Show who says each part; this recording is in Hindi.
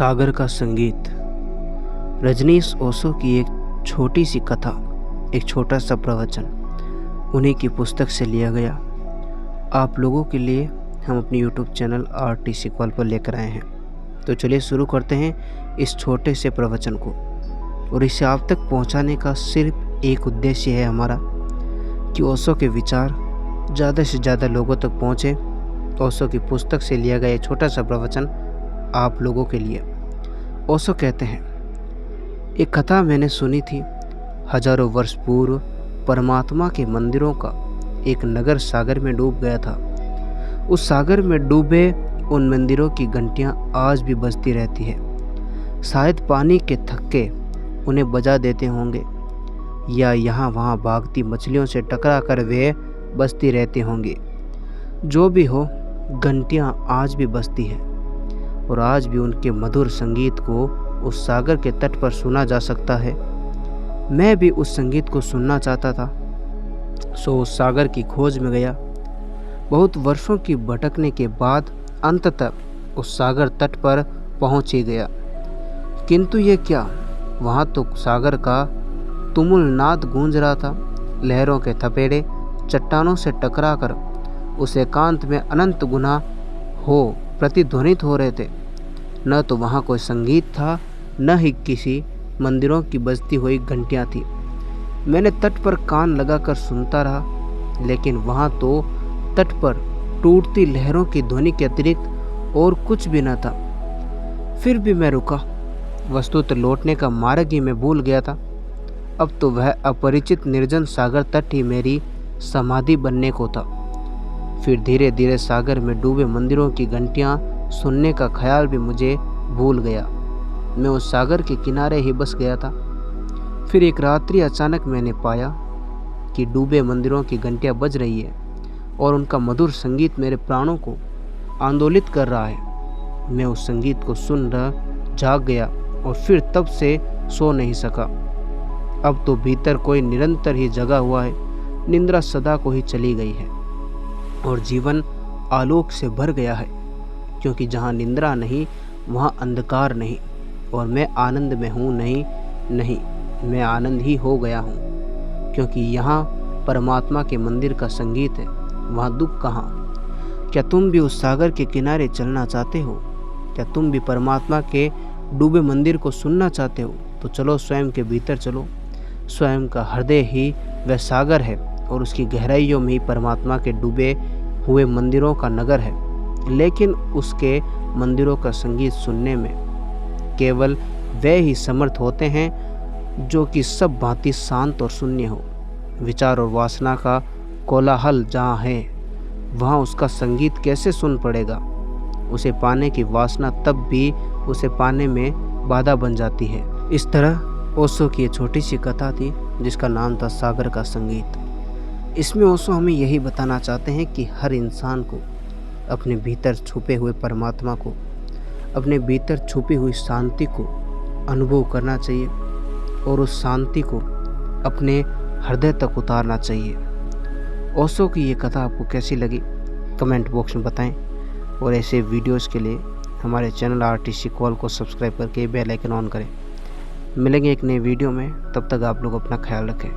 Speaker 1: सागर का संगीत। रजनीश ओशो की एक छोटी सी कथा, एक छोटा सा प्रवचन उन्हीं की पुस्तक से लिया गया आप लोगों के लिए हम अपने यूट्यूब चैनल आरटीसी कॉल पर लेकर आए हैं। तो चलिए शुरू करते हैं इस छोटे से प्रवचन को। और इसे आप तक पहुंचाने का सिर्फ एक उद्देश्य है हमारा कि ओशो के विचार ज़्यादा से ज़्यादा लोगों तक पहुँचे। ओशो की पुस्तक से लिया गया एक छोटा सा प्रवचन आप लोगों के लिए। ओशो कहते हैं, एक कथा मैंने सुनी थी। हजारों वर्ष पूर्व परमात्मा के मंदिरों का एक नगर सागर में डूब गया था। उस सागर में डूबे उन मंदिरों की घंटियां आज भी बजती रहती है। शायद पानी के थक्के उन्हें बजा देते होंगे, या यहाँ वहाँ भागती मछलियों से टकरा कर वे बजती रहते होंगे। जो भी हो, घंटियां आज भी बजती हैं और आज भी उनके मधुर संगीत को उस सागर के तट पर सुना जा सकता है। मैं भी उस संगीत को सुनना चाहता था, सो उस सागर की खोज में गया। बहुत वर्षों की भटकने के बाद अंततः उस सागर तट पर पहुंच ही गया। किंतु ये क्या, वहाँ तो सागर का तुमुल नाद गूंज रहा था। लहरों के थपेड़े चट्टानों से टकराकर उस एकांत में अनंत गुना हो प्रतिध्वनित हो रहे थे। न तो वहाँ कोई संगीत था, न ही किसी मंदिरों की बजती हुई घंटियाँ थी। मैंने तट पर कान लगाकर सुनता रहा, लेकिन वहाँ तो तट पर टूटती लहरों की ध्वनि के अतिरिक्त और कुछ भी न था। फिर भी मैं रुका। वस्तुतः लौटने का मार्ग ही मैं भूल गया था। अब तो वह अपरिचित निर्जन सागर तट ही मेरी समाधि बनने को था। फिर धीरे धीरे सागर में डूबे मंदिरों की घंटियां सुनने का ख्याल भी मुझे भूल गया। मैं उस सागर के किनारे ही बस गया था। फिर एक रात्रि अचानक मैंने पाया कि डूबे मंदिरों की घंटियां बज रही है और उनका मधुर संगीत मेरे प्राणों को आंदोलित कर रहा है। मैं उस संगीत को सुन रहा जाग गया और फिर तब से सो नहीं सका। अब तो भीतर कोई निरंतर ही जगा हुआ है। निंद्रा सदा को ही चली गई है और जीवन आलोक से भर गया है, क्योंकि जहाँ निंद्रा नहीं वहाँ अंधकार नहीं। और मैं आनंद में हूँ नहीं, मैं आनंद ही हो गया हूँ, क्योंकि यहाँ परमात्मा के मंदिर का संगीत है, वहाँ दुख कहाँ। क्या तुम भी उस सागर के किनारे चलना चाहते हो? क्या तुम भी परमात्मा के डूबे मंदिर को सुनना चाहते हो? तो चलो स्वयं के भीतर चलो। स्वयं का हृदय ही वह सागर है और उसकी गहराइयों में ही परमात्मा के डूबे हुए मंदिरों का नगर है। लेकिन उसके मंदिरों का संगीत सुनने में केवल वे ही समर्थ होते हैं जो कि सब भांति शांत और शून्य हो। विचार और वासना का कोलाहल जहाँ है, वहाँ उसका संगीत कैसे सुन पड़ेगा? उसे पाने की वासना तब भी उसे पाने में बाधा बन जाती है। इस तरह ओशो की एक छोटी सी कथा थी जिसका नाम था सागर का संगीत। इसमें ओशो हमें यही बताना चाहते हैं कि हर इंसान को अपने भीतर छुपे हुए परमात्मा को, अपने भीतर छुपी हुई शांति को अनुभव करना चाहिए और उस शांति को अपने हृदय तक उतारना चाहिए। ओशो की ये कथा आपको कैसी लगी कमेंट बॉक्स में बताएं और ऐसे वीडियोस के लिए हमारे चैनल आरटीसी कॉल को सब्सक्राइब करके बेल आइकन ऑन करें। मिलेंगे एक नए वीडियो में, तब तक आप लोग अपना ख्याल रखें।